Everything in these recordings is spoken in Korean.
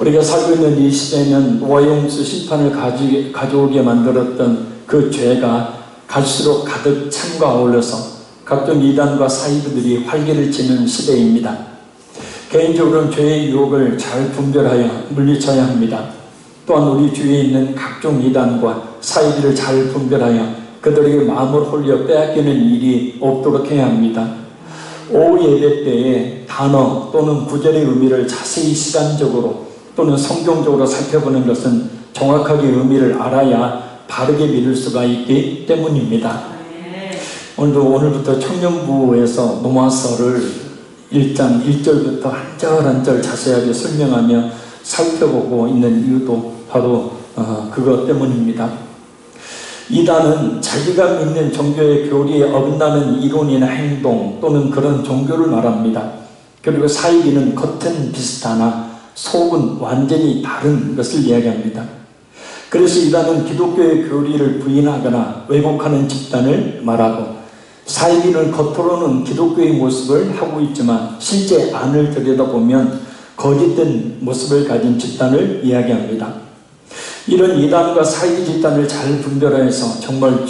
우리가 살고 있는 이 시대는 노아용수 심판을 가져오게 만들었던 그 죄가 갈수록 가득 참과 어울려서 각종 이단과 사이비들이 활개를 치는 시대입니다. 개인적으로는 죄의 유혹을 잘 분별하여 물리쳐야 합니다. 또한 우리 주위에 있는 각종 이단과 사이비를 잘 분별하여 그들에게 마음을 홀려 빼앗기는 일이 없도록 해야 합니다. 오후 예배 때에 단어 또는 구절의 의미를 자세히 시간적으로 또는 성경적으로 살펴보는 것은 정확하게 의미를 알아야 바르게 믿을 수가 있기 때문입니다. 오늘부터 청년부에서 노마서를 1장 1절부터 한 절 한 절 자세하게 설명하며 살펴보고 있는 이유도 바로 그것 때문입니다. 이단은 자기가 믿는 종교의 교리에 어긋나는 이론이나 행동 또는 그런 종교를 말합니다. 그리고 사이비는 겉은 비슷하나 속은 완전히 다른 것을 이야기합니다. 그래서 이단은 기독교의 교리를 부인하거나 왜곡하는 집단을 말하고, 사이비는 겉으로는 기독교의 모습을 하고 있지만 실제 안을 들여다보면 거짓된 모습을 가진 집단을 이야기합니다. 이런 이단과 사이비 집단을 잘 분별해서 정말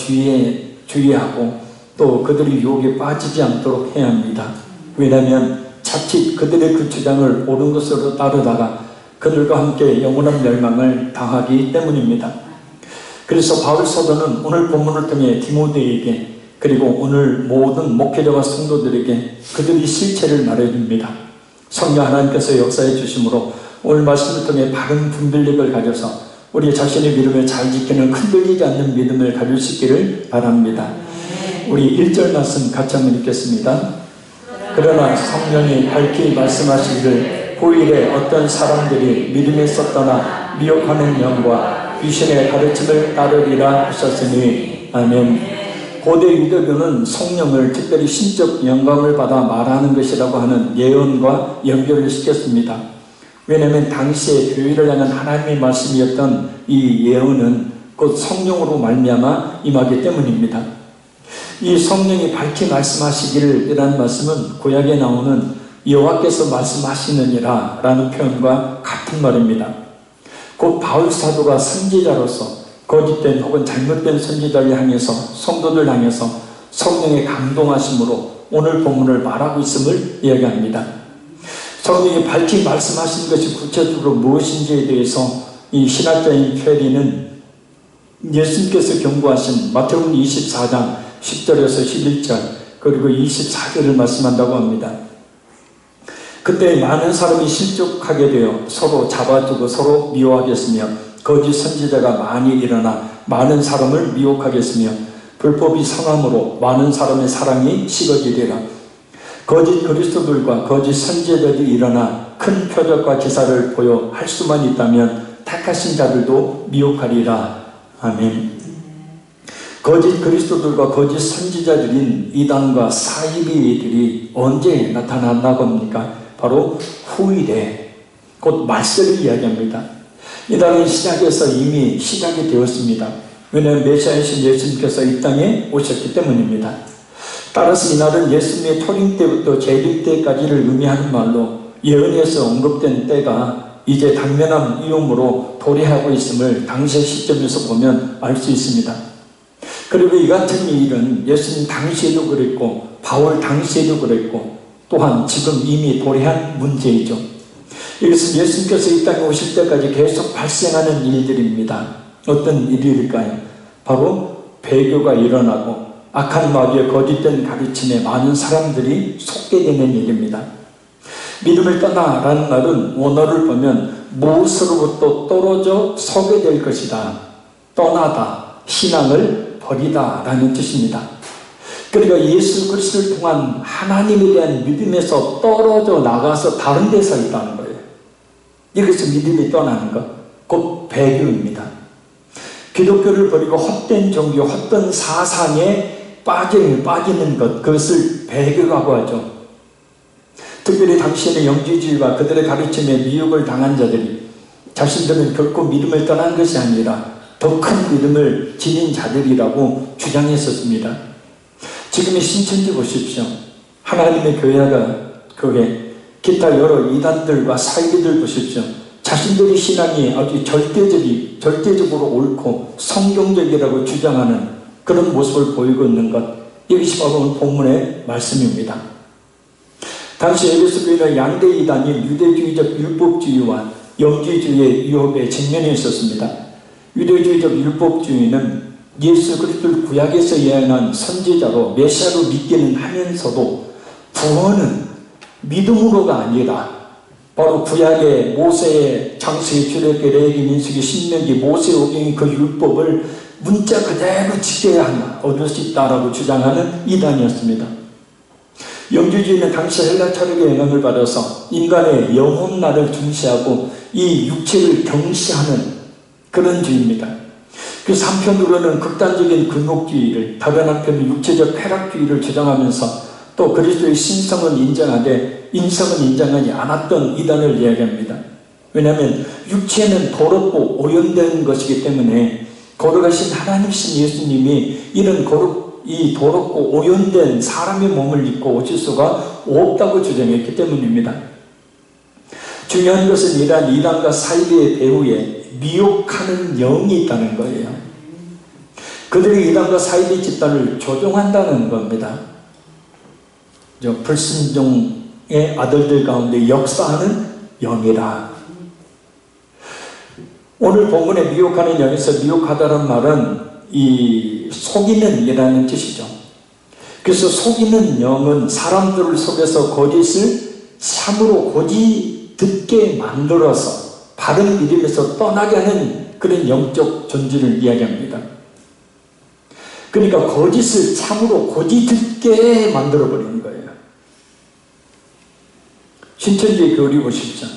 주의하고 또 그들이 유혹에 빠지지 않도록 해야 합니다. 왜냐하면 자칫 그들의 그 주장을 옳은 것으로 따르다가 그들과 함께 영원한 멸망을 당하기 때문입니다. 그래서 바울 사도는 오늘 본문을 통해 디모데에게 그리고 오늘 모든 목회자와 성도들에게 그들의 실체를 말해줍니다. 성령 하나님께서 역사해 주심으로 오늘 말씀을 통해 바른 분별력을 가져서 우리 자신의 믿음을 잘 지키는 흔들리지 않는 믿음을 가질 수 있기를 바랍니다. 우리 1절 말씀 같이 한번 읽겠습니다. 그러나 성령이 밝히 말씀하시기를 후일에 어떤 사람들이 믿음에서 떠나 미혹하는 영과 귀신의 가르침을 따르리라 하셨으니 아멘. 고대 유대교는 성령을 특별히 신적 영감을 받아 말하는 것이라고 하는 예언과 연결을 시켰습니다. 왜냐하면 당시에 교회를 향한 하나님의 말씀이었던 이 예언은 곧 성령으로 말미암아 임하기 때문입니다. 이 성령이 밝히 말씀하시기를 이라는 말씀은 구약에 나오는 여호와께서 말씀하시느니라 라는 표현과 같은 말입니다. 곧 바울 사도가 선지자로서 거짓된 혹은 잘못된 선지자를 향해서 성도들 향해서 성령의 감동하심으로 오늘 본문을 말하고 있음을 이야기합니다. 성령이 밝히 말씀하신 것이 구체적으로 무엇인지에 대해서 이 신학자인 페리는 예수님께서 경고하신 마태복음 24장 10절에서 11절 그리고 24절을 말씀한다고 합니다. 그때 많은 사람이 실족하게 되어 서로 잡아주고 서로 미워하겠으며 거짓 선지자가 많이 일어나 많은 사람을 미혹하겠으며 불법이 성함으로 많은 사람의 사랑이 식어지리라. 거짓 그리스도들과 거짓 선지자들이 일어나 큰 표적과 기사를 보여 할 수만 있다면 택하신 자들도 미혹하리라. 아멘. 거짓 그리스도들과 거짓 선지자들인 이단과 사이비들이 언제 나타난다고 합니까? 바로 후일에 곧 말세를 이야기합니다. 이단은 시작에서 이미 시작이 되었습니다. 왜냐하면 메시아이신 예수님께서 이 땅에 오셨기 때문입니다. 따라서 이날은 예수님의 초림 때부터 재림 때까지를 의미하는 말로 예언에서 언급된 때가 이제 당면한 위험으로 도래하고 있음을 당시의 시점에서 보면 알 수 있습니다. 그리고 이 같은 일은 예수님 당시에도 그랬고 바울 당시에도 그랬고 또한 지금 이미 도래한 문제이죠. 이것은 예수님께서 이 땅에 오실 때까지 계속 발생하는 일들입니다. 어떤 일일까요? 바로 배교가 일어나고 악한 마귀의 거짓된 가르침에 많은 사람들이 속게 되는 일입니다. 믿음을 떠나라는 말은 원어를 보면 무엇으로부터 떨어져 서게 될 것이다. 떠나다, 신앙을 버리다 라는 뜻입니다. 그러니까 예수 그리스도를 통한 하나님에 대한 믿음에서 떨어져 나가서 다른 데 서 있다는 거예요. 이것은 믿음이 떠나는 것, 곧 배교입니다. 기독교를 버리고 헛된 종교, 헛된 사상에 빠지는 것, 그것을 배교라고 하죠. 특별히 당시에는 영지주의와 그들의 가르침에 미혹을 당한 자들이 자신들은 결코 믿음을 떠난 것이 아니라 더 큰 믿음을 지닌 자들이라고 주장했었습니다. 지금의 신천지 보십시오. 하나님의 교회 기타 여러 이단들과 사이비들 보십시오. 자신들의 신앙이 아주 절대적으로 옳고 성경적이라고 주장하는 그런 모습을 보이고 있는 것, 이것이 바로 오늘 본문의 말씀입니다. 당시 에베소 교회는 양대 이단인 유대주의적 율법주의와 영지주의의 위협에 직면해 있었습니다. 유대주의적 율법주의는 예수 그리스도를 구약에서 예언한 선지자로 메시아로 믿기는 하면서도 구원은 믿음으로가 아니라 바로 구약의 모세의 장세의 출애굽기 레위기 민수기 신명기 모세 오경의 그 율법을 문자 그대로 지켜야 한다, 얻을 수 있다라고 주장하는 이단이었습니다. 영주주의는 당시 헬라 철학의 영향을 받아서 인간의 영혼날을 중시하고 이 육체를 경시하는 그런 주의입니다. 그래서 한편으로는 극단적인 근혹주의를, 다른 한편은 육체적 쾌락주의를 주장하면서 또 그리스도의 신성은 인정하되 인성은 인정하지 않았던 이단을 이야기합니다. 왜냐하면 육체는 더럽고 오염된 것이기 때문에 거룩하신 하나님이신 예수님이 이런 이 더럽고 오염된 사람의 몸을 입고 오실 수가 없다고 주장했기 때문입니다. 중요한 것은 이러한 이단과 사이비의 배후에 미혹하는 영이 있다는 거예요. 그들이 이단과 사이비 집단을 조종한다는 겁니다. 불순종의 아들들 가운데 역사하는 영이라. 오늘 본문에 미혹하는 영에서 미혹하다는 말은 이 속이는 이라는 뜻이죠. 그래서 속이는 영은 사람들을 속여서 거짓을 참으로 고지 듣게 만들어서 바른 믿음에서 떠나게 하는 그런 영적 존재를 이야기합니다. 그러니까 거짓을 참으로 고지 듣게 만들어버리는 거예요. 신천지의 교리 보십시오.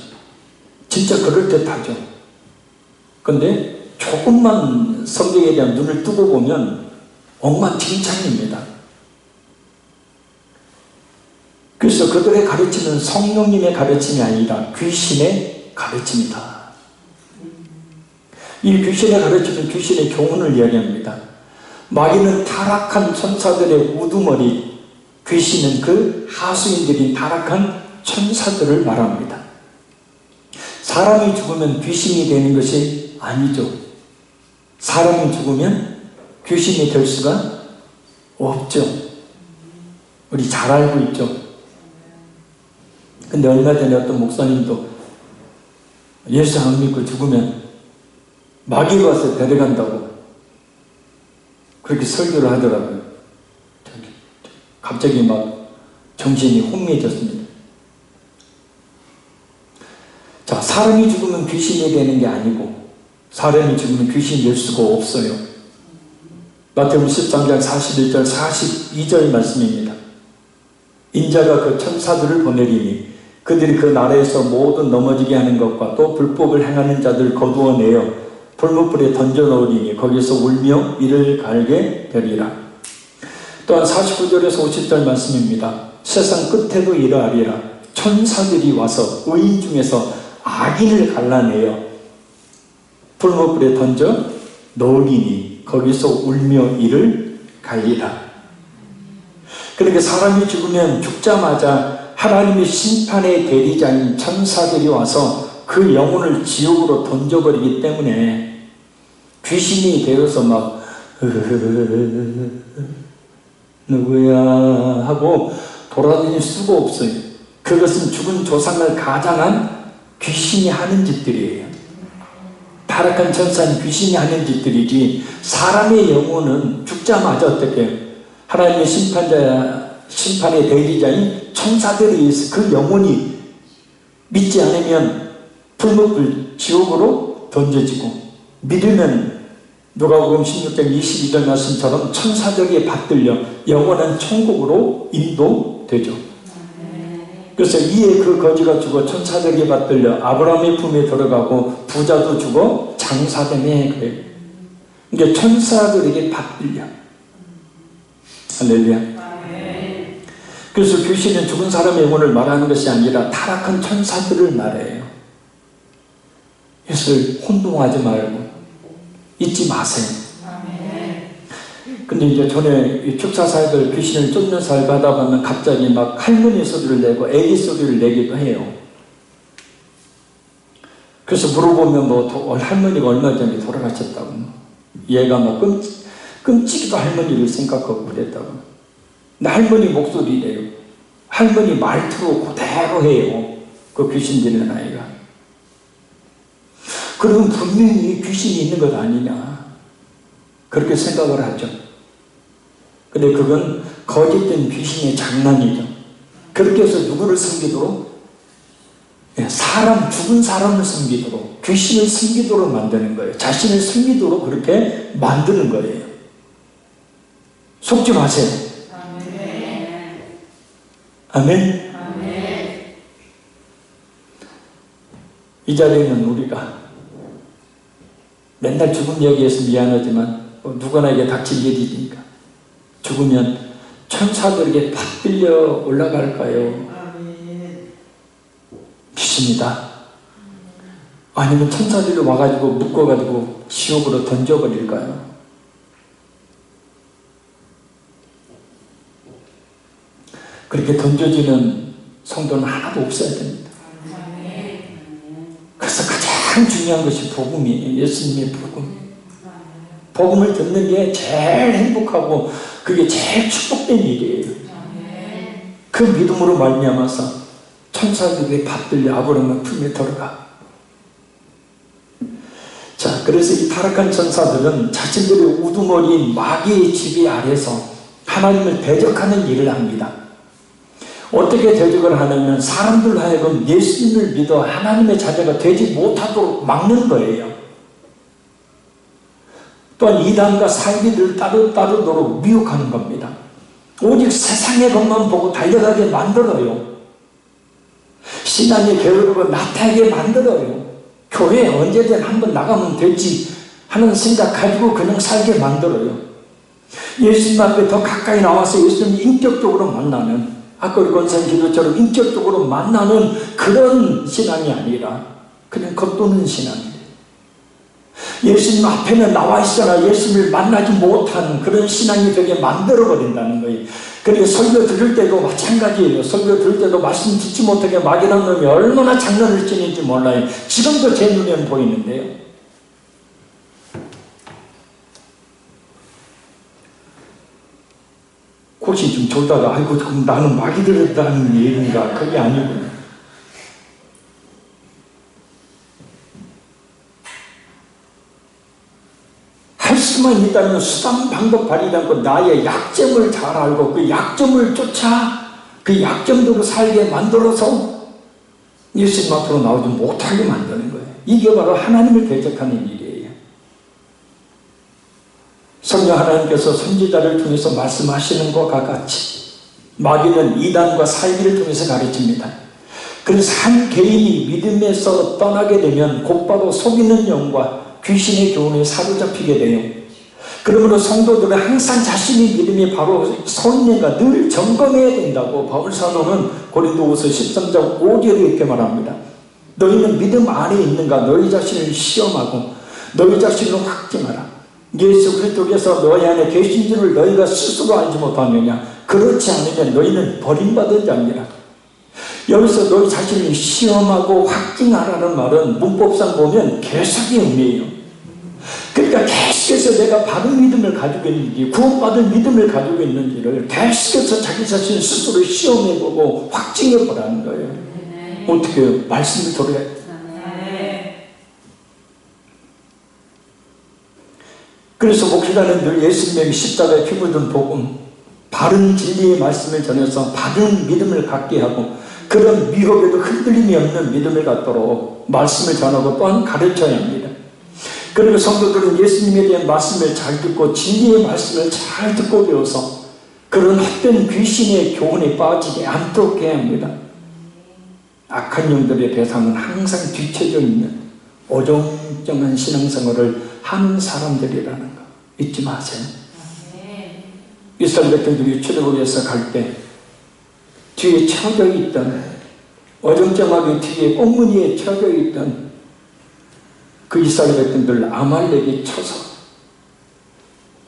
진짜 그럴듯하죠. 근데 조금만 성경에 대한 눈을 뜨고 보면 엉망진창입니다. 그래서 그들의 가르침은 성령님의 가르침이 아니라 귀신의 가르침이다. 이 귀신의 가르침은 귀신의 교훈을 이야기합니다. 마귀는 타락한 천사들의 우두머리, 귀신은 그 하수인들인 타락한 천사들을 말합니다. 사람이 죽으면 귀신이 되는 것이 아니죠. 사람이 죽으면 귀신이 될 수가 없죠. 우리 잘 알고 있죠. 근데 얼마 전에 어떤 목사님도 예수 안 믿고 죽으면 마귀가 와서 데려간다고 그렇게 설교를 하더라고요. 갑자기 막 정신이 혼미해졌습니다. 자, 사람이 죽으면 귀신이 되는 게 아니고 사람이 죽으면 귀신이 될 수가 없어요. 마태복음 13장 41절 42절 말씀입니다. 인자가 그 천사들을 보내리니 그들이 그 나라에서 모든 넘어지게 하는 것과 또 불법을 행하는 자들을 거두어내어 불못불에 던져넣으리니 거기서 울며 이를 갈게 되리라. 또한 49절에서 50절 말씀입니다. 세상 끝에도 이러하리라. 천사들이 와서 의인 중에서 악인을 갈라내어 불못불에 던져 넣으리니 거기서 울며 이를 갈리라. 그러니까 사람이 죽으면 죽자마자 하나님의 심판의 대리자인 천사들이 와서 그 영혼을 지옥으로 던져버리기 때문에 귀신이 되어서 막 누구야 하고 돌아다닐 수가 없어요. 그것은 죽은 조상을 가장한 귀신이 하는 짓들이에요. 타락한 천사는 귀신이 하는 짓들이지 사람의 영혼은 죽자마자 어떻게 하나님의 심판의 대리자인 천사들에 의해서 그 영혼이 믿지 않으면 불못불 지옥으로 던져지고 믿으면 누가복음 16장 22절 말씀처럼 천사들에게 받들려 영원한 천국으로 인도되죠. 그래서 이에 그 거지가 죽어 천사들에게 받들려 아브라함의 품에 들어가고 부자도 죽어 장사되네 그래요. 그러니까 천사들에게 받들려. 할렐루야. 그래서 귀신은 죽은 사람의 영혼을 말하는 것이 아니라 타락한 천사들을 말해요. 그래서 혼동하지 말고 잊지 마세요. 근데 이제 전에 축사사역을 귀신을 쫓는 사역을 하다 보면 갑자기 막 할머니 소리를 내고 애기 소리를 내기도 해요. 그래서 물어보면 할머니가 얼마 전에 돌아가셨다고. 얘가 끔찍이도 할머니를 생각하고 그랬다고. 근데 할머니 목소리래요. 할머니 말투로 그대로 해요. 그 귀신 들린 아이가. 그러면 분명히 귀신이 있는 것 아니냐, 그렇게 생각을 하죠. 근데 그건 거짓된 귀신의 장난이죠. 그렇게 해서 누구를 섬기도록? 죽은 사람을 섬기도록, 귀신을 섬기도록 만드는 거예요. 자신을 섬기도록 그렇게 만드는 거예요. 속지 마세요. 아멘. 아멘. 이 자리에는 우리가 맨날 죽음 얘기해서 미안하지만 누구나 이게 닥칠 일이니까, 죽으면 천사들에게 받들려 올라갈까요? 믿습니다. 아니면 천사들이 와가지고 묶어가지고 지옥으로 던져버릴까요? 그렇게 던져지는 성도는 하나도 없어야 됩니다. 그래서 가장 중요한 것이 복음이에요. 예수님의 복음. 복음을 듣는 게 제일 행복하고 그게 제일 축복된 일이에요. 그 믿음으로 말미암아서 천사들이 받들려 아브라함의 품에 들어가. 자, 그래서 이 타락한 천사들은 자신들의 우두머리인 마귀의 지배 아래서 하나님을 대적하는 일을 합니다. 어떻게 대적을 하냐면 사람들 하여금 예수님을 믿어 하나님의 자녀가 되지 못하도록 막는 거예요. 또한 이단과 사이비들을 따르도록 미혹하는 겁니다. 오직 세상의 것만 보고 달려가게 만들어요. 신앙의 게으르고 나태하게 만들어요. 교회에 언제든 한번 나가면 되지 하는 생각 가지고 그냥 살게 만들어요. 예수님 앞에 더 가까이 나와서 예수님 인격적으로 만나는, 아까 우리 권사님 기도처럼 인격적으로 만나는 그런 신앙이 아니라 그냥 겉도는 신앙이에요. 예수님 앞에는 나와 있으나 예수님을 만나지 못하는 그런 신앙이 되게 만들어버린다는 거예요. 그리고 설교 들을 때도 마찬가지예요. 설교 들을 때도 말씀 듣지 못하게 막이란 놈이 얼마나 장난을 치는지 몰라요. 지금도 제 눈에는 보이는데요. 혹시 좀 졸다가 아이고 그럼 나는 마귀 들었다는 얘기인가? 그게 아니고요. 할 수만 있다면 수단 방법 발휘하지 않고 나의 약점을 잘 알고 그 약점을 쫓아 그 약점대로 살게 만들어서 예수님 앞으로 나오지 못하게 만드는 거예요. 이게 바로 하나님을 대적하는 일이에요. 성령 하나님께서 선지자를 통해서 말씀하시는 것과 같이 마귀는 이단과 사이비를 통해서 가르칩니다. 그래서 한 개인이 믿음에서 떠나게 되면 곧바로 속이는 영과 귀신의 교훈에 사로잡히게 돼요. 그러므로 성도들은 항상 자신의 믿음이 바로 서 있는가 늘 점검해야 된다고 바울 사도는 고린도후서 13장 5절에 이렇게 말합니다. 너희는 믿음 안에 있는가 너희 자신을 시험하고 너희 자신을 확증하라. 예수 그리스도께서 너희 안에 계신 줄을 너희가 스스로 알지 못하느냐. 그렇지 않으면 너희는 버림받은 자니라. 여기서 너희 자신을 시험하고 확증하라는 말은 문법상 보면 계속의 의미예요. 그러니까 계속해서 내가 바른 믿음을 가지고 있는지 구원받은 믿음을 가지고 있는지를 계속해서 자기 자신 스스로 시험해보고 확증해보라는 거예요. 어떻게 해요? 말씀을 들어야 돼요. 그래서 목회자는 늘 예수님의 십자가에 피 묻은 복음, 바른 진리의 말씀을 전해서 바른 믿음을 갖게 하고 그런 미혹에도 흔들림이 없는 믿음을 갖도록 말씀을 전하고 또한 가르쳐야 합니다. 그리고 성도들은 예수님에 대한 말씀을 잘 듣고 진리의 말씀을 잘 듣고 배워서 그런 헛된 귀신의 교훈에 빠지지 않도록 해야 합니다. 악한 영들의 대상은 항상 뒤쳐져 있는 어정쩡한 신앙생활을 하는 사람들이라는 거 잊지 마세요. 이스라엘 백성들이 출애굽에서 갈 때 뒤에 쳐져 있던 어정쩡하게 뒤에 꽁무니에 쳐져 있던 그 이스라엘 백성들 아말렉이 쳐서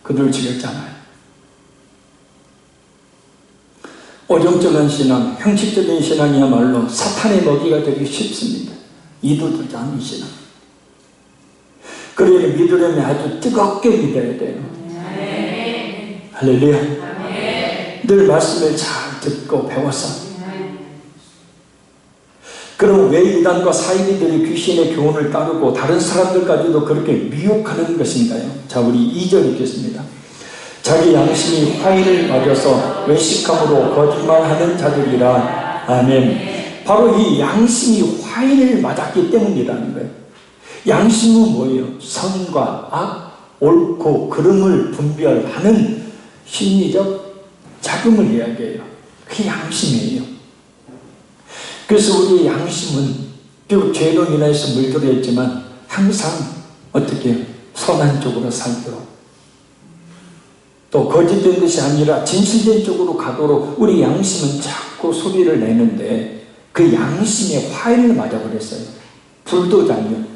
그들 죽였잖아요. 어정쩡한 신앙, 형식적인 신앙이야말로 사탄의 먹이가 되기 쉽습니다. 이도들지 않으시나. 그러니 믿으려면 아주 뜨겁게 믿어야 돼요. 할렐루야. 늘 말씀을 잘 듣고 배워서. 그럼 왜 이단과 사이비들이 귀신의 교훈을 따르고 다른 사람들까지도 그렇게 미혹하는 것인가요? 자, 우리 2절 읽겠습니다. 자기 양심이 화인을 맞아서 외식함으로 거짓말하는 자들이라. 아멘. 바로 이 양심이 화인을 맞았기 때문이라는 거예요. 양심은 뭐예요? 선과 악, 옳고 그름을 분별하는 심리적 자금을 이야기해요. 그게 양심이에요. 그래서 우리의 양심은 비록 죄로 인해서 물들어 있지만 항상 어떻게 선한 쪽으로 살도록, 또 거짓된 것이 아니라 진실된 쪽으로 가도록 우리 양심은 자꾸 소리를 내는데 그 양심에 화인을 맞아버렸어요. 불도장이요.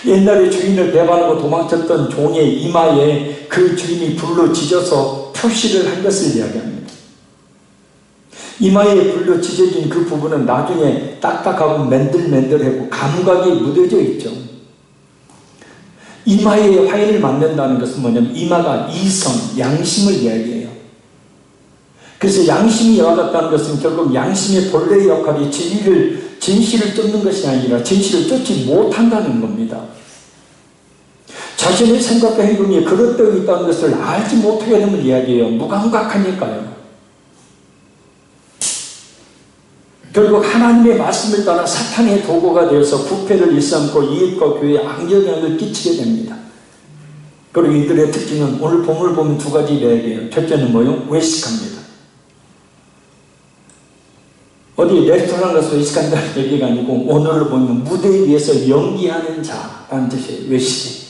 옛날에 주인을 배반하고 도망쳤던 종의 이마에 그 주인이 불로 지져서 표시를 한 것을 이야기합니다. 이마에 불로 찢어진 그 부분은 나중에 딱딱하고 맨들맨들하고 감각이 묻어져 있죠. 이마에 화인을 맞는다는 것은 뭐냐면 이마가 이성, 양심을 이야기해요. 그래서 양심이 이와 같다는 것은 결국 양심의 본래의 역할이 진실을 쫓는 것이 아니라 진실을 쫓지 못한다는 겁니다. 자신의 생각과 행동이 그릇되어 있다는 것을 알지 못하게 되면 이야기해요. 무감각하니까요. 결국 하나님의 말씀을 따라 사탄의 도구가 되어서 부패를 일삼고 이익과 교회에 악영향을 끼치게 됩니다. 그리고 이들의 특징은 오늘 본문을 보면 두 가지 이야기해요. 첫째는 뭐요? 외식합니다. 어디 레스토랑 가서 외식한다는 얘기가 아니고 오늘을 보면 무대 위에서 연기하는 자라는 뜻이에요. 외식이.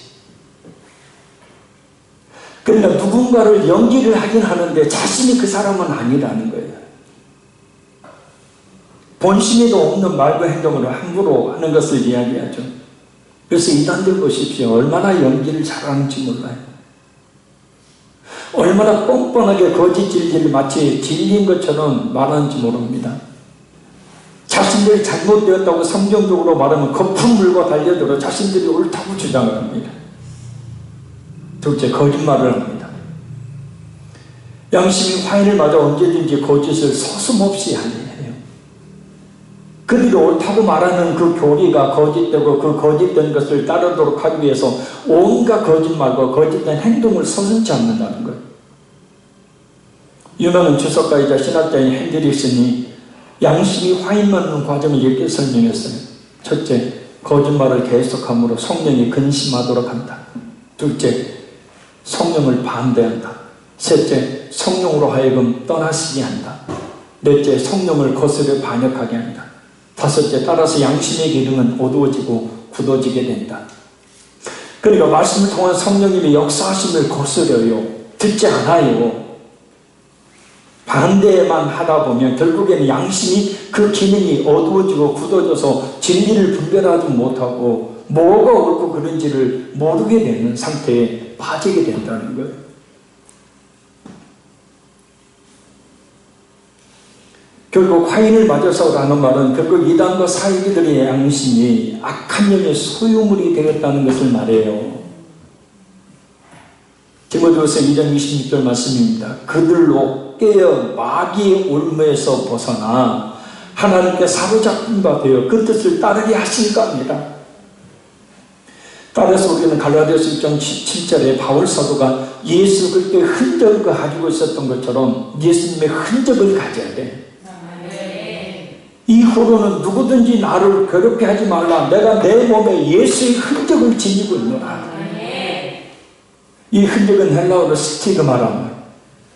그러니까 누군가를 연기를 하긴 하는데 자신이 그 사람은 아니라는 거예요. 본심에도 없는 말과 행동으로 함부로 하는 것을 이야기하죠. 그래서 이단들 보십시오. 얼마나 연기를 잘하는지 몰라요. 얼마나 뻔뻔하게 거짓 진리를 마치 진리인 것처럼 말하는지 모릅니다. 자신들이 잘못되었다고 성경적으로 말하면 거품 물고 달려들어 자신들이 옳다고 주장을 합니다. 둘째, 거짓말을 합니다. 양심이 화인을 맞아 언제든지 거짓을 서슴없이 하네요. 그들이 옳다고 말하는 그 교리가 거짓되고 그 거짓된 것을 따르도록 하기 위해서 온갖 거짓말과 거짓된 행동을 서슴지 않는다는 거예요. 유명한 주석가이자 신학자인 핸드릭슨이 양심이 화인 맞는 과정을 이렇게 설명했어요. 첫째, 거짓말을 계속함으로 성령이 근심하도록 한다. 둘째, 성령을 반대한다. 셋째, 성령으로 하여금 떠나시게 한다. 넷째, 성령을 거스려 반역하게 한다. 다섯째, 따라서 양심의 기능은 어두워지고 굳어지게 된다. 그러니까 말씀을 통한 성령님의 역사하심을 거스려요. 듣지 않아요. 반대만 하다 보면 결국에는 양심이 그 기능이 어두워지고 굳어져서 진리를 분별하지 못하고 뭐가 옳고 그른지를 모르게 되는 상태에 빠지게 된다는 거예요. 결국 화인을 맞아서라는 말은 결국 이단과 사이비들의 양심이 악한 영의 소유물이 되었다는 것을 말해요. 디모데후서 2장 26절 말씀입니다. 그들로 깨어 마귀의 올무에서 벗어나 하나님께 사로잡힌 바 되어 그 뜻을 따르게 하실까 합니다. 따라서 우리는 갈라디아서 6장 17절에 바울 사도가 예수 그리스도의 흔적을 가지고 있었던 것처럼 예수님의 흔적을 가져야 돼. 이후로는 누구든지 나를 괴롭게 하지 말라. 내가 내 몸에 예수의 흔적을 지니고 있노라. 이 흔적은 헬라어로 스티그마랍니다.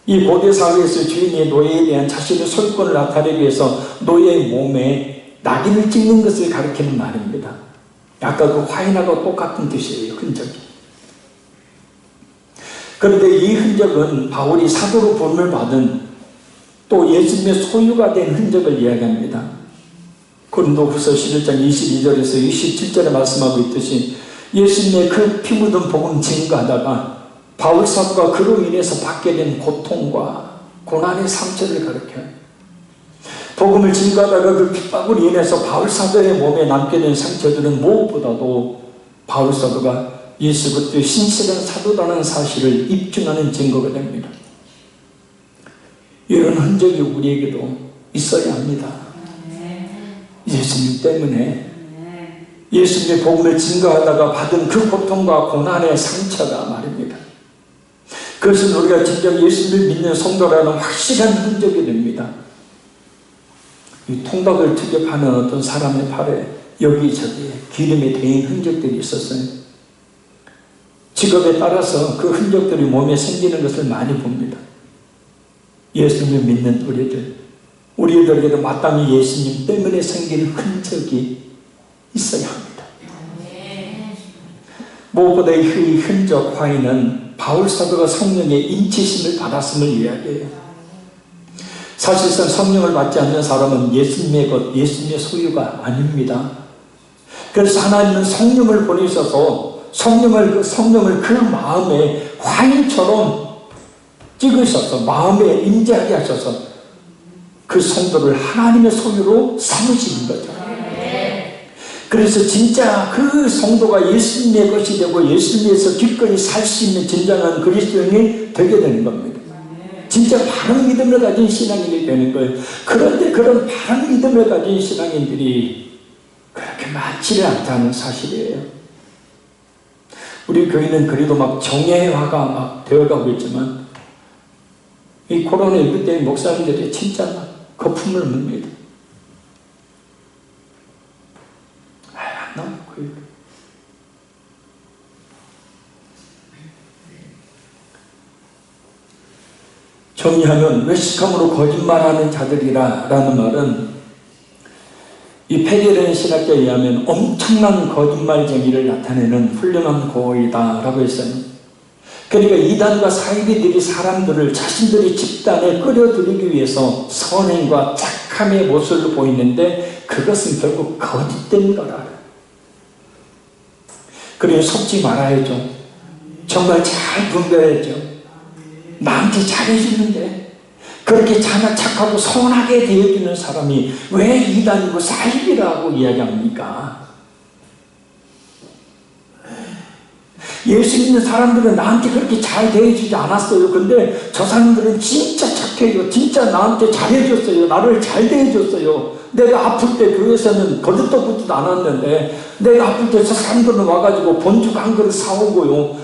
이 고대 사회에서 주인이 노예에 대한 자신의 소유권을 나타내기 위해서 노예의 몸에 낙인을 찍는 것을 가리키는 말입니다. 아까 그 화인하고 똑같은 뜻이에요. 흔적이. 그런데 이 흔적은 바울이 사도로 부름을 받은 또 예수님의 소유가 된 흔적을 이야기합니다. 고린도후서 11장 22절에서 27절에 말씀하고 있듯이 예수님의 그 피 묻은 복음 증거하다가 바울 사도가 그로 인해서 받게 된 고통과 고난의 상처를 가르쳐요. 복음을 증거하다가 그 핍박으로 인해서 바울 사도의 몸에 남게 된 상처들은 무엇보다도 바울 사도가 예수 그리스도의 신실한 사도라는 사실을 입증하는 증거가 됩니다. 이런 흔적이 우리에게도 있어야 합니다. 예수님 때문에 예수님의 복음을 증거하다가 받은 그 고통과 고난의 상처가 말입니다. 그것은 우리가 진정 예수님을 믿는 성도라는 확실한 흔적이 됩니다. 이 통닭을 투격하는 어떤 사람의 팔에 여기저기 기름에 대인 흔적들이 있었어요. 직업에 따라서 그 흔적들이 몸에 생기는 것을 많이 봅니다. 예수님을 믿는 우리들에게도 마땅히 예수님 때문에 생긴 흔적이 있어야 합니다. 무엇보다 이 흔적 화인은 바울 사도가 성령의 인치심을 받았음을 이야기해요. 사실상 성령을 받지 않는 사람은 예수님의 것, 예수님의 소유가 아닙니다. 그래서 하나님은 성령을 보내셔서 성령을 그 마음에 화인처럼 찍으셔서 마음에 임재하게 하셔서 그 성도를 하나님의 소유로 삼으시는 거죠. 그래서 진짜 그 성도가 예수님의 것이 되고 예수님에서 기꺼이 살 수 있는 진정한 그리스도인이 되게 되는 겁니다. 진짜 바른 믿음을 가진 신앙인이 되는 거예요. 그런데 그런 바른 믿음을 가진 신앙인들이 그렇게 많지는 않다는 사실이에요. 우리 교회는 그래도 막 정예화가 막 되어가고 있지만 이 코로나19 때문에 목사님들이 진짜 막 거품을 뭅니다. 안 나와요. 정리하면 외식함으로 거짓말하는 자들이라 라는 말은 이 페리라는 신학자에 의하면 엄청난 거짓말쟁이를 나타내는 훌륭한 고어이다 라고 했어요. 그러니까 이단과 사이비들이 사람들을 자신들의 집단에 끌어들이기 위해서 선행과 착함의 모습을 보이는데 그것은 결국 거짓된 거라. 그래서 속지 말아야죠. 정말 잘 분별해야죠. 나한테 잘해주는데 그렇게 착하고 선하게 대해주는 사람이 왜 이단이고 사이비라고 이야기합니까? 예수 믿는 사람들은 나한테 그렇게 잘 대해주지 않았어요. 근데 저 사람들은 진짜 착해요. 진짜 나한테 잘해줬어요. 나를 잘 대해줬어요. 내가 아플 때 교회에서는 거듭도 붙지도 않았는데 내가 아플 때 저 사람들은 와가지고 본죽 한 그릇 사오고요.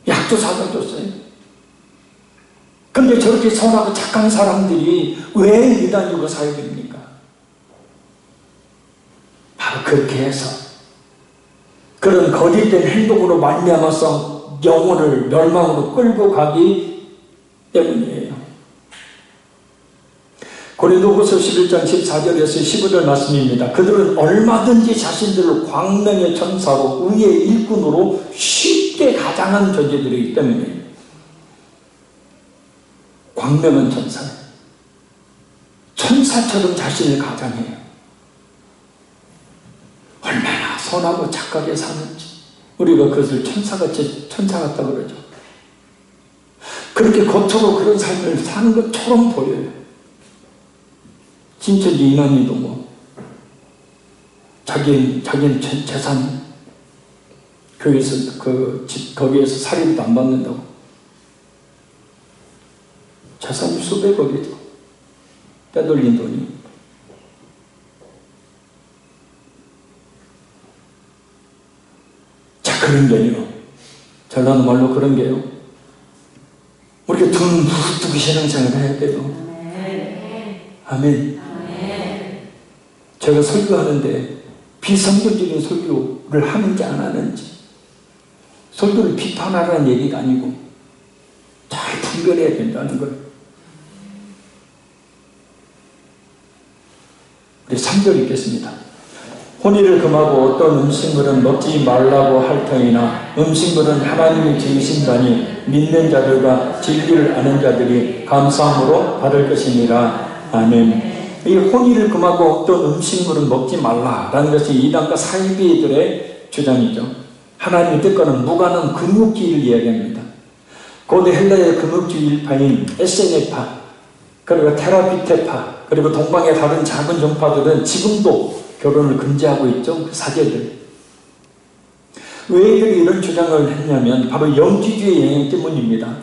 약도 사다 줬어요. 근데 저렇게 선하고 착한 사람들이 왜 이단이고 사역입니까? 바로 그렇게 해서 그런 거짓된 행동으로 말미암아서 영혼을 멸망으로 끌고 가기 때문이에요. 고린도후서 11장 14절에서 15절 말씀입니다. 그들은 얼마든지 자신들을 광명의 천사로 의의 일꾼으로 쉽게 가장한 존재들이기 때문에 광명은 천사, 천사처럼 자신을 가장해요. 얼마나 선하고 착하게 사는지 우리가 그것을 천사 같다 그러죠. 그렇게 겉으로 그런 삶을 사는 것처럼 보여요. 신천지 이난이도 뭐 자기는 재산 교회에서 그 집 거기에서 사립도 안 받는다고 재산이 수백억이죠. 빼돌린 돈이. 자, 그런 게요. 전라도 말로 그런 게요. 우리가 둥두고 신앙생활을 해야 돼요. 아멘. 제가 설교하는데 비성경적인 설교를 하는지 안 하는지 설교를 비판하라는 얘기가 아니고 잘 분별해야 된다는 거예요. 우리 3절 읽겠습니다. 혼의를 금하고 어떤 음식물은 먹지 말라고 할 터이나 음식물은 하나님이 지으신다니 믿는 자들과 진리를 아는 자들이 감사함으로 받을 것이니라. 아멘. 이 혼의를 금하고 어떤 음식물은 먹지 말라라는 것이 이단과 사이비들의 주장이죠. 하나님의 뜻과는 무관한 금육주의를 이야기합니다. 고대 헬라의 금육주의 일파인 에세네파가 그리고 테라비테파, 그리고 동방의 다른 작은 종파들은 지금도 결혼을 금지하고 있죠. 그 사제들. 왜 이들이 이런 주장을 했냐면 바로 영지주의 영향 때문입니다.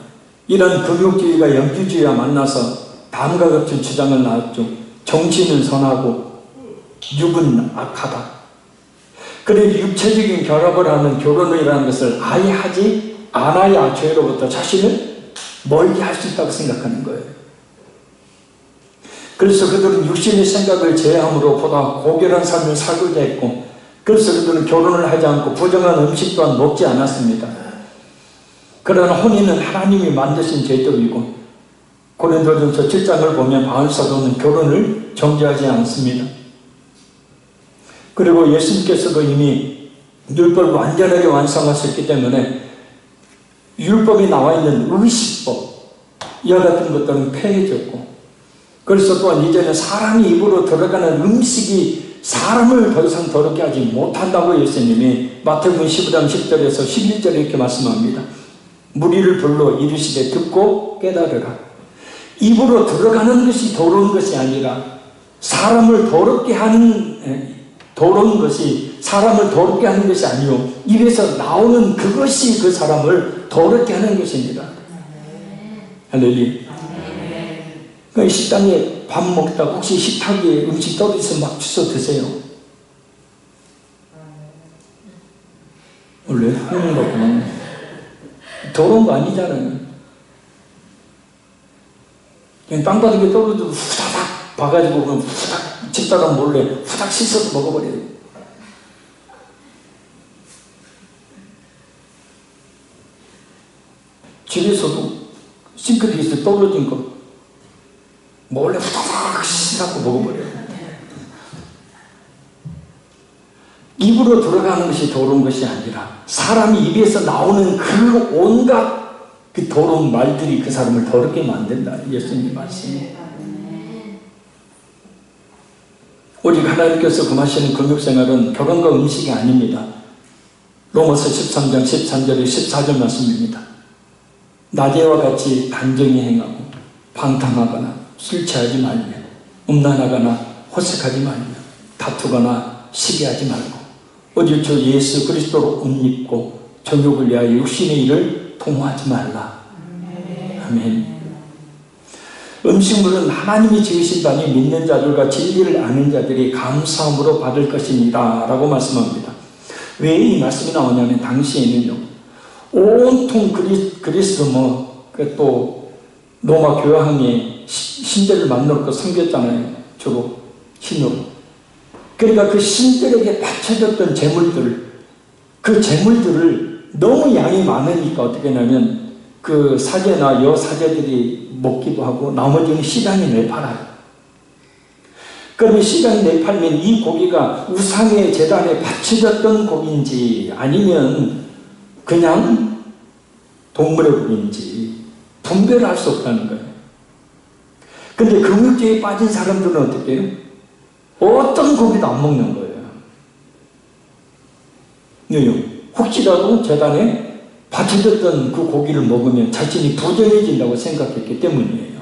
이런 금욕주의가 영지주의와 만나서 다음과 같은 주장을 낳았죠. 정신은 선하고 육은 악하다. 그래서 육체적인 결합을 하는 결혼이라는 것을 아예 하지 않아야 죄로부터 자신을 멀게 할 수 있다고 생각하는 거예요. 그래서 그들은 육신의 생각을 제함으로 보다 고결한 삶을 살고자 했고, 그래서 그들은 결혼을 하지 않고 부정한 음식 또한 먹지 않았습니다. 그러나 혼인은 하나님이 만드신 제도이고, 고린도전서 7장을 보면 바울사도는 결혼을 정죄하지 않습니다. 그리고 예수님께서도 이미 율법을 완전하게 완성하셨기 때문에 율법이 나와 있는 의식법, 이와 같은 것들은 폐해졌고, 그래서 또한 이제는 사람이 입으로 들어가는 음식이 사람을 더 이상 더럽게 하지 못한다고 예수님이 마태복음 15장 10절에서 11절에 이렇게 말씀합니다. 무리를 불러 이르시되 듣고 깨달으라. 입으로 들어가는 것이 더러운 것이 아니라 사람을 더럽게 하는, 더러운 것이 사람을 더럽게 하는 것이 아니요 입에서 나오는 그것이 그 사람을 더럽게 하는 것입니다. 할렐루야. 그러니까 식당에 밥 먹다 혹시 식탁에 음식 떨어져서 막 주워 드세요. 원래 하는 거구나. 더러운 거 아니잖아요. 그냥 땅바닥에 떨어져도 후다닥 봐가지고 그냥 후닥 집사람 몰래 후닥 씻어서 먹어버려요. 집에서도 싱크대에서 떨어진 거 몰래 후다닥 씻어서 먹어버려요. 입으로 들어가는 것이 더러운 것이 아니라 사람이 입에서 나오는 그 온갖 그 더러운 말들이 그 사람을 더럽게 만든다. 예수님 말씀이. 오직 하나님께서 금하시는 금욕생활은 결혼과 음식이 아닙니다. 로마서 13장 13절에 14절 말씀입니다. 낮에와 같이 단정히 행하고 방탕하거나 술 취하지 말며 음란하거나 호색하지 말며 다투거나 시기하지 말고 오직 주 예수 그리스도로 옷 입고 정욕을 위하여 육신의 일을 통호하지 말라. 아멘. 음식물은 하나님이 지으신 바니 믿는 자들과 진리를 아는 자들이 감사함으로 받을 것입니다 라고 말씀합니다. 왜 이 말씀이 나오냐면 당시에는요 온통 그리스도 또 로마 교황의 신들을 만나고 섬겼잖아요. 주로 신으로. 그러니까 그 신들에게 바쳐졌던 제물들, 그 제물들을 너무 양이 많으니까 어떻게 하냐면 그 사제나 여사제들이 먹기도 하고 나머지는 시장에 내팔아요. 그러면 시장에 내팔면 이 고기가 우상의 제단에 바쳐졌던 고기인지 아니면 그냥 동물의 고기인지 분별할 수 없다는 거예요. 근데 금욕주의에 빠진 사람들은 어떻게 해요? 어떤 고기도 안 먹는 거예요. 왜요? 혹시라도 제단에 바쳐졌던 그 고기를 먹으면 자신이 부정해진다고 생각했기 때문이에요.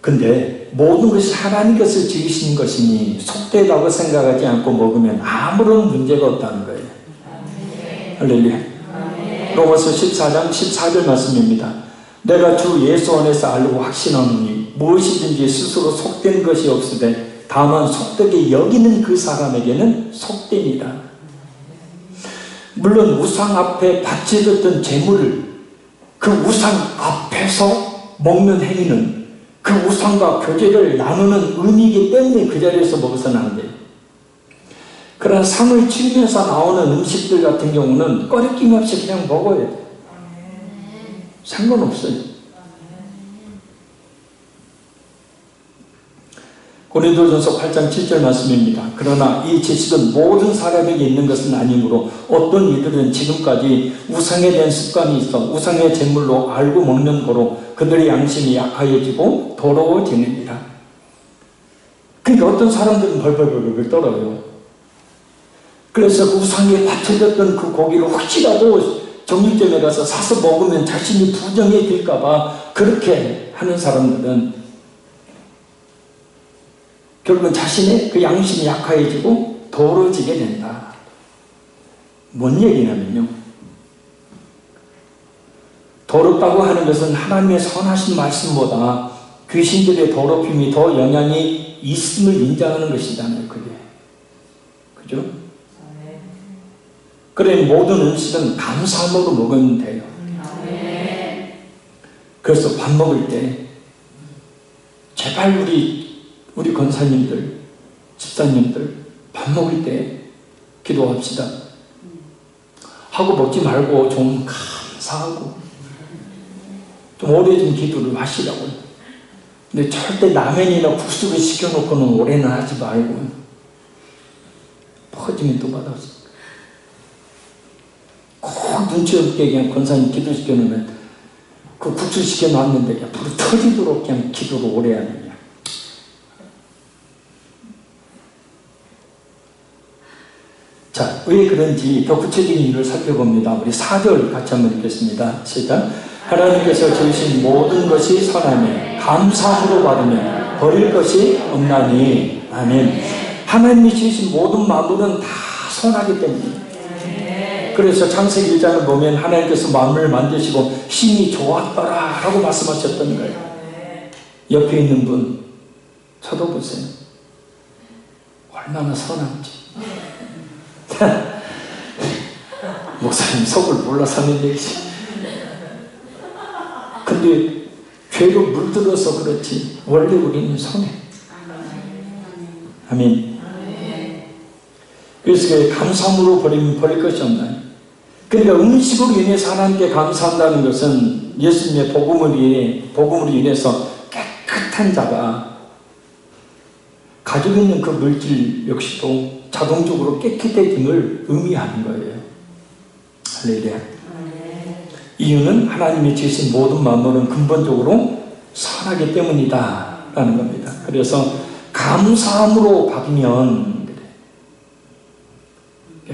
근데 모든 것이 하나님 것을 지으신 것이니 속되다고 생각하지 않고 먹으면 아무런 문제가 없다는 거예요. 할렐루야. 로마서 14장 14절 말씀입니다. 내가 주 예수 안에서 알고 확신하노니 무엇이든지 스스로 속된 것이 없으되 다만 속되게 여기는 그 사람에게는 속됩니다. 물론 우상 앞에 바쳐졌던 재물을 그 우상 앞에서 먹는 행위는 그 우상과 교제를 나누는 의미이기 때문에 그 자리에서 먹어서는 안 돼요. 그러나 상을 치면서 나오는 음식들 같은 경우는 꺼리낌 없이 그냥 먹어야 돼요. 상관없어요. 고린도전서 8장 7절 말씀입니다. 그러나 이 지식은 모든 사람에게 있는 것은 아니므로 어떤 이들은 지금까지 우상에 대한 습관이 있어 우상의 제물로 알고 먹는 거로 그들의 양심이 약하여지고 더러워지느니라. 그러니까 어떤 사람들은 벌벌벌 떨어요. 그래서 그 우상에 바쳐졌던 그 고기를 혹시라도 정육점에 가서 사서 먹으면 자신이 부정이 될까봐 그렇게 하는 사람들은 결국은 자신의 그 양심이 약화해지고 더러워지게 된다. 뭔 얘기냐면요, 더럽다고 하는 것은 하나님의 선하신 말씀보다 귀신들의 더럽힘이 더 영향이 있음을 인정하는 것이잖아요. 그게. 그죠? 그래, 모든 음식은 감사함으로 먹으면 돼요. 그래서 밥 먹을 때 제발 우리 권사님들, 집사님들 밥 먹을 때 기도합시다 하고 먹지 말고 좀 감사하고 좀 오래 좀 기도를 하시라고요. 근데 절대 라면이나 국수를 시켜놓고는 오래는 하지 말고 퍼지면 또 받았어. 꼭 눈치 없게 그냥 권사님 기도시켜놓으면 그 국수 시켜놨는데 그냥 불이 터지도록 그냥 기도를 오래 하느냐. 자, 왜 그런지 더 구체적인 이유를 살펴봅니다. 우리 4절 같이 한번 읽겠습니다. 시작. 하나님께서 주신 모든 것이 선하며 감사함으로 받으면 버릴 것이 없나니. 아멘. 하나님이 주신 모든 만물은 다 선하기 때문에. 그래서 창세기 1장을 보면 하나님께서 만물을 만드시고 힘이 좋았더라 라고 말씀하셨던 거예요. 옆에 있는 분 쳐다보세요. 얼마나 선한지. 목사님 속을 몰라서 하는 얘기지. 근데 죄로 물들어서 그렇지 원래 우리는 선해. 아멘. 그래서 감사함으로 버리면 버릴 것이 없나요? 그러니까 음식으로 인해서 하나님께 감사한다는 것은 예수님의 복음으로 인해서 깨끗한 자가 가지고 있는 그 물질 역시도 자동적으로 깨끗해짐을 의미하는 거예요. 할렐루야. 이유는 하나님이 주신 모든 만물은 근본적으로 선하기 때문이다 라는 겁니다. 그래서 감사함으로 받으면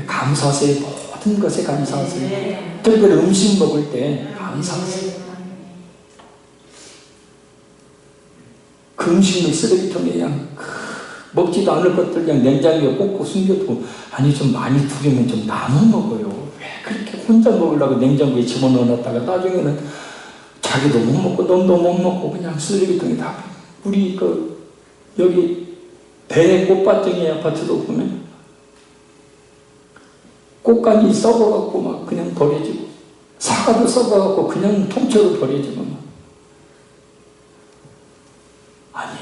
감사하세요. 모든 것에 감사하세요. 특별히 음식 먹을 때 감사하세요. 그 음식을 쓰레기통에 그냥 먹지도 않을 것들 그냥 냉장고에 꽂고 숨겨두고, 아니 좀 많이 두려면 좀 나눠 먹어요. 왜 그렇게 혼자 먹으려고 냉장고에 집어넣어놨다가 나중에는 자기도 못 먹고 놈도 못 먹고 그냥 쓰레기통에 다. 우리 여기 배 꽃밭등의 아파트도 보면 꽃간이 썩어갖고 막 그냥 버려지고, 사과도 썩어갖고 그냥 통째로 버려지고 막. 아니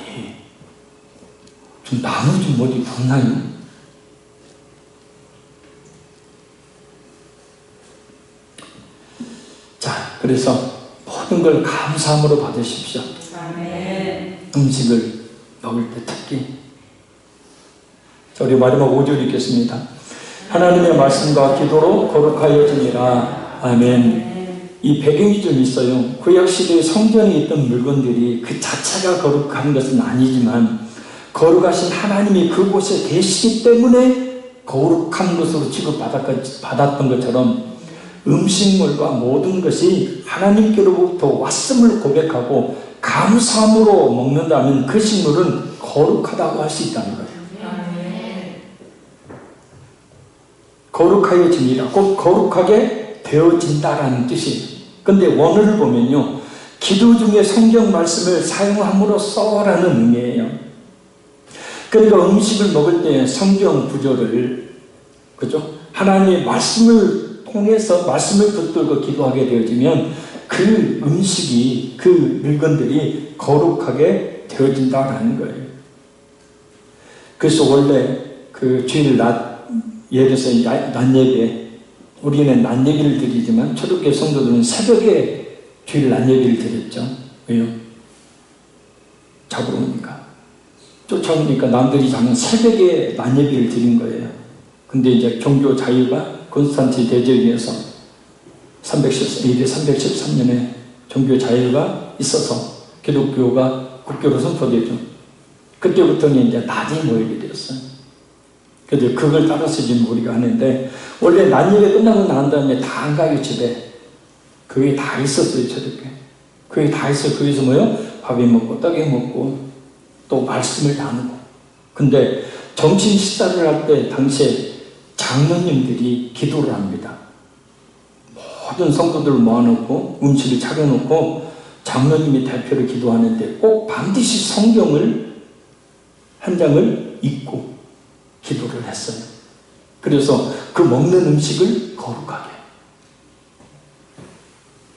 좀 나무 좀 어디 붙나요? 자, 그래서 모든 걸 감사함으로 받으십시오. 아멘. 음식을 먹을 때 특히. 자, 우리 마지막 5절 읽겠습니다. 하나님의 말씀과 기도로 거룩하여지니라. 아멘. 이 배경이 좀 있어요. 구약시대의 성전에 있던 물건들이 그 자체가 거룩한 것은 아니지만 거룩하신 하나님이 그곳에 계시기 때문에 거룩한 것으로 취급받았던 것처럼 음식물과 모든 것이 하나님께로부터 왔음을 고백하고 감사함으로 먹는다면 그 식물은 거룩하다고 할 수 있다는 거예요. 거룩하여집니다. 곧 거룩하게 되어진다라는 뜻이에요. 근데 원어를 보면요, 기도 중에 성경 말씀을 사용함으로써라는 의미예요. 그러니까 음식을 먹을 때 성경 구절을, 그죠? 하나님의 말씀을 통해서 말씀을 붙들고 기도하게 되어지면 그 음식이, 그 물건들이 거룩하게 되어진다라는 거예요. 그래서 원래 그 주일 예를 들어서 낮 예배, 우리는 낮 예배를 드리지만 초록교 성도들은 새벽에 주일 낮 예배를 드렸죠. 왜요? 잡으러 오니까. 쫓아오니까 남들이 자면 새벽에 낮 예배를 드린 거예요. 근데 이제 종교 자유가 콘스탄틴 대제위에서 313년에 종교 자유가 있어서 기독교가 국교로 선포되죠. 그때부터는 이제 낮에 모이게 되었어요. 그래서 그걸 따라서 지금 우리가 하는데, 원래 난일에 끝나고 난 다음에 다 안 가요, 집에. 그게 다 있었어요, 저렇게. 그게 다 있어요. 거기서 뭐요? 밥이 먹고, 떡이 먹고, 또 말씀을 나누고. 근데 점심 식사를 할 때, 당시에 장로님들이 기도를 합니다. 모든 성도들을 모아놓고, 음식을 차려놓고, 장로님이 대표로 기도하는데, 꼭 반드시 성경을 한 장을 읽고 기도를 했어요. 그래서 그 먹는 음식을 거룩하게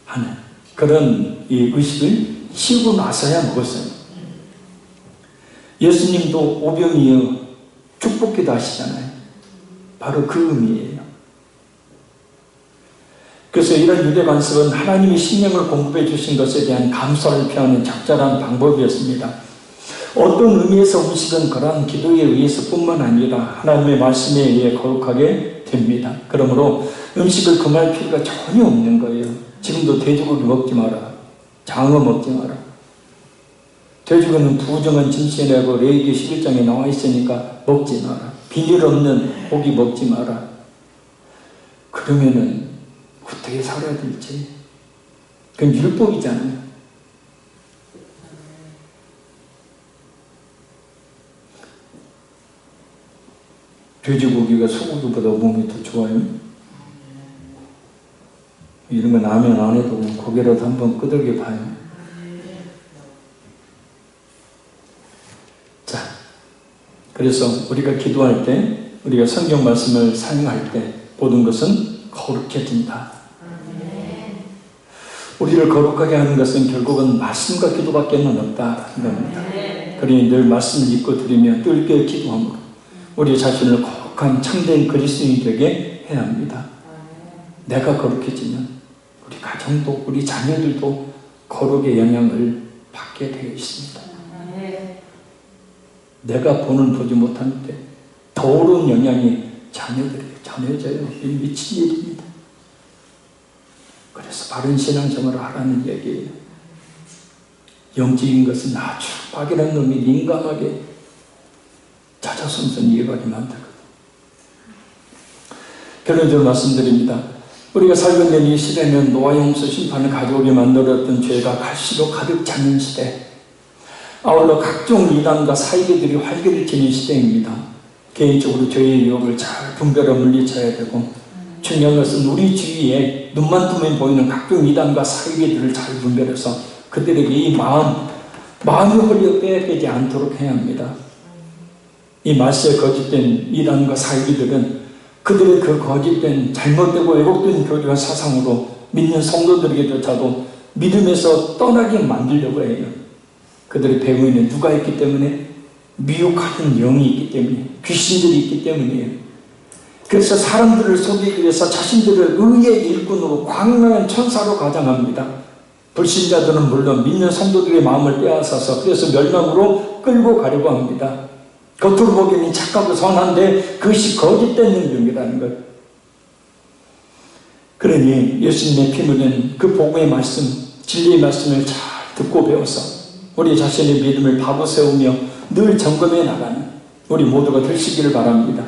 하는 그런 이 의식을 쉬고 나서야 먹었어요. 예수님도 오병이어 축복기도 하시잖아요. 바로 그 의미예요. 그래서 이런 유대 관습은 하나님이 신령을 공급해 주신 것에 대한 감사를 표하는 적절한 방법이었습니다. 어떤 의미에서 음식은 그러한 기도에 의해서 뿐만 아니라 하나님의 말씀에 의해 거룩하게 됩니다. 그러므로 음식을 금할 필요가 전혀 없는 거예요. 지금도 돼지고기 먹지 마라. 장어 먹지 마라. 돼지고기는 부정한 짐승이라고 레위기 11장에 나와 있으니까 먹지 마라. 비늘 없는 고기 먹지 마라. 그러면은 어떻게 살아야 될지. 그건 율법이잖아요. 돼지고기가 소고기보다 몸이 더 좋아요? 이런 건 라면 안 해도 고기라도 한번 끄덕여 봐요. 자, 그래서 우리가 기도할 때, 우리가 성경 말씀을 사용할 때 모든 것은 거룩해진다. 우리를 거룩하게 하는 것은 결국은 말씀과 기도밖에는 없다는 겁니다. 그러니 늘 말씀을 읽고 들으며 뜰게 기도함으로 우리 자신을 거룩한 참된 그리스도인이 되게 해야 합니다. 내가 거룩해지면 우리 가정도 우리 자녀들도 거룩의 영향을 받게 되어 있습니다. 내가 보지 못하는데 더러운 영향이 자녀들에게 전해져요. 이 미친 일입니다. 그래서 바른 신앙생활을 하라는 얘기예요. 영적인 것은 아주 박이라는 놈이 민감하게 자자손손 이해가게 만들거든요. 결론적으로 말씀드립니다. 우리가 살고 있는 이 시대는 노아 용서 심판을 가져오게 만들었던 죄가 갈수록 가득 차는 시대, 아울러 각종 이단과 사이비들이 활개를 치는 시대입니다. 개인적으로 죄의 유혹을 잘 분별해 물리쳐야 되고, 중요한 것은 우리 주위에 눈만 뜨면 보이는 각종 이단과 사이비들을 잘 분별해서 그들에게 이 마음이 홀려 빼앗기지 않도록 해야 합니다. 이 말세에 거짓된 이단과 사이비들은 그들의 그 거짓된 잘못되고 왜곡된 교리와 사상으로 믿는 성도들에게조차도 믿음에서 떠나게 만들려고 해요. 그들의 배후에는 누가 있기 때문에? 미혹하는 영이 있기 때문에, 귀신들이 있기 때문이에요. 그래서 사람들을 속이기 위해서 자신들을 의의 일꾼으로 광명한 천사로 가장합니다. 불신자들은 물론 믿는 성도들의 마음을 빼앗아서 그래서 멸망으로 끌고 가려고 합니다. 겉으로 보기에는 착하고 선한데 그것이 거짓된 능력이라는 것. 그러니 예수님의 피 묻은 그 복음의 말씀, 진리의 말씀을 잘 듣고 배워서 우리 자신의 믿음을 바로 세우며 늘 점검해 나가는 우리 모두가 되시기를 바랍니다.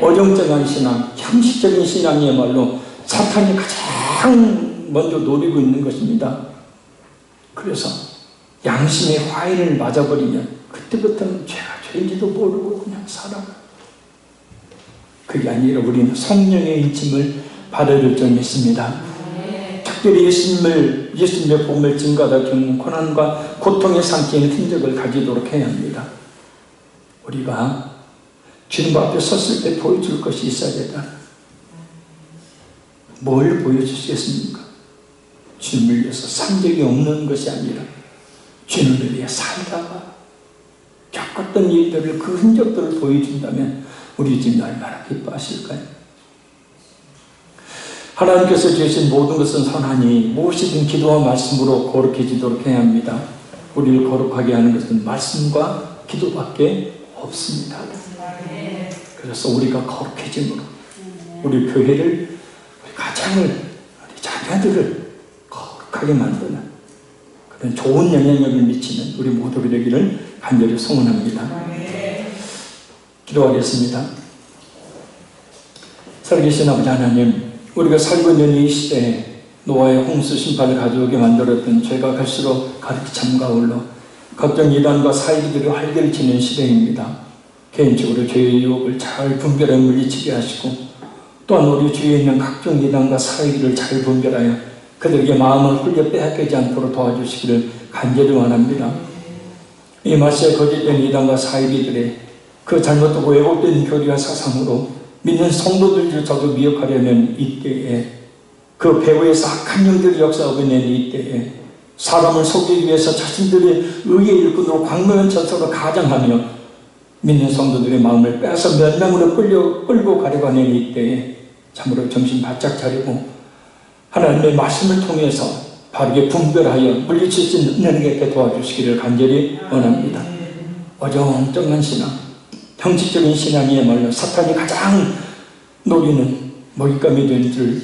어정쩡한 신앙, 형식적인 신앙이야말로 사탄이 가장 먼저 노리고 있는 것입니다. 그래서 양심의 화인을 맞아버리면 그때부터는 죄가 죄인지도 모르고 그냥 살아가. 그게 아니라 우리는 성령의 인침을 받아들 점이 있습니다. 특별히 예수님의 복음을 증거하다 겪는 고난과 고통의 상태의 흔적을 가지도록 해야 합니다. 우리가 주님 앞에 섰을 때 보여줄 것이 있어야 된다. 뭘 보여주시겠습니까? 주님을 위해서 산 적이 없는 것이 아니라 주님을 위해 살다가 겪었던 일들을 그 흔적들을 보여준다면 우리 주님 얼마나 기뻐하실까요? 하나님께서 주신 모든 것은 선하니 무엇이든 기도와 말씀으로 거룩해지도록 해야 합니다. 우리를 거룩하게 하는 것은 말씀과 기도밖에 없습니다. 그래서 우리가 거룩해짐으로 우리 교회를, 우리 가정을, 우리 자녀들을 거룩하게 만드는 그런 좋은 영향력을 미치는 우리 모두가 되기를 간절히 소원합니다. 기도하겠습니다. 살아계신 아버지 하나님, 우리가 살고 있는 이 시대에 노아의 홍수 심판을 가져오게 만들었던 죄가 갈수록 가득 참가 올라 각종 이단과 사이비들이 활개를 치는 시대입니다. 개인적으로 죄의 유혹을 잘 분별해 물리치게 하시고, 또한 우리 주위에 있는 각종 이단과 사이비를 잘 분별하여 그들에게 마음을 흘려 빼앗기지 않도록 도와주시기를 간절히 원합니다. 이 마시아 거짓된 이단과 사이비들의 그 잘못되고 왜곡된 교리와 사상으로 믿는 성도들조차도 미혹하려면 이때에, 그 배후에서 악한 영들이 역사하고 있는 이때에 사람을 속이기 위해서 자신들의 의의 일꾼으로 광명한 전설로 가장하며 믿는 성도들의 마음을 빼앗아 멸망으로 끌고 가려고 하는 이때에 참으로 정신 바짝 차리고 하나님의 말씀을 통해서 바르게 분별하여 물리칠 수 있는 게 도와주시기를 간절히 원합니다. 어정쩡한 신앙, 형식적인 신앙이야말로 사탄이 가장 노리는 먹잇감이 된 줄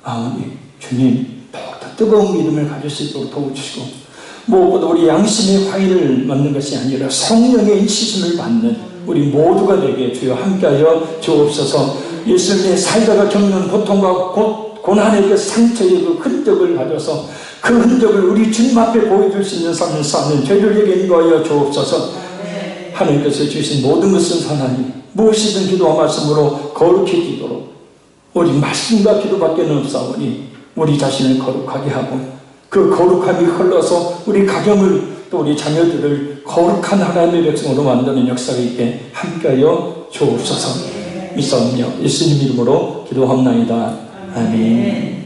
아오니 주님, 더욱더 뜨거운 믿음을 가질 수 있도록 도와주시고, 무엇보다 우리 양심의 화의를 맞는 것이 아니라 성령의 인치심을 받는 우리 모두가 되게 주여 함께하여 주옵소서. 예수님의 살다가 겪는 고통과 고난의 그 상처의 그 흔적을 가져서 그 흔적을 우리 주님 앞에 보여줄 수 있는 삶을 사는 저희들에게 인도하여 주옵소서. 하나님께서 주신 모든 것은 선하니 무엇이든 기도와 말씀으로 거룩해지도록 우리 말씀과 기도밖에 없사오니 우리 자신을 거룩하게 하고 그 거룩함이 흘러서 우리 가정을 또 우리 자녀들을 거룩한 하나님의 백성으로 만드는 역사가 있게 함께하여 주옵소서. 믿사오며 예수님 이름으로 기도합나이다. 아멘.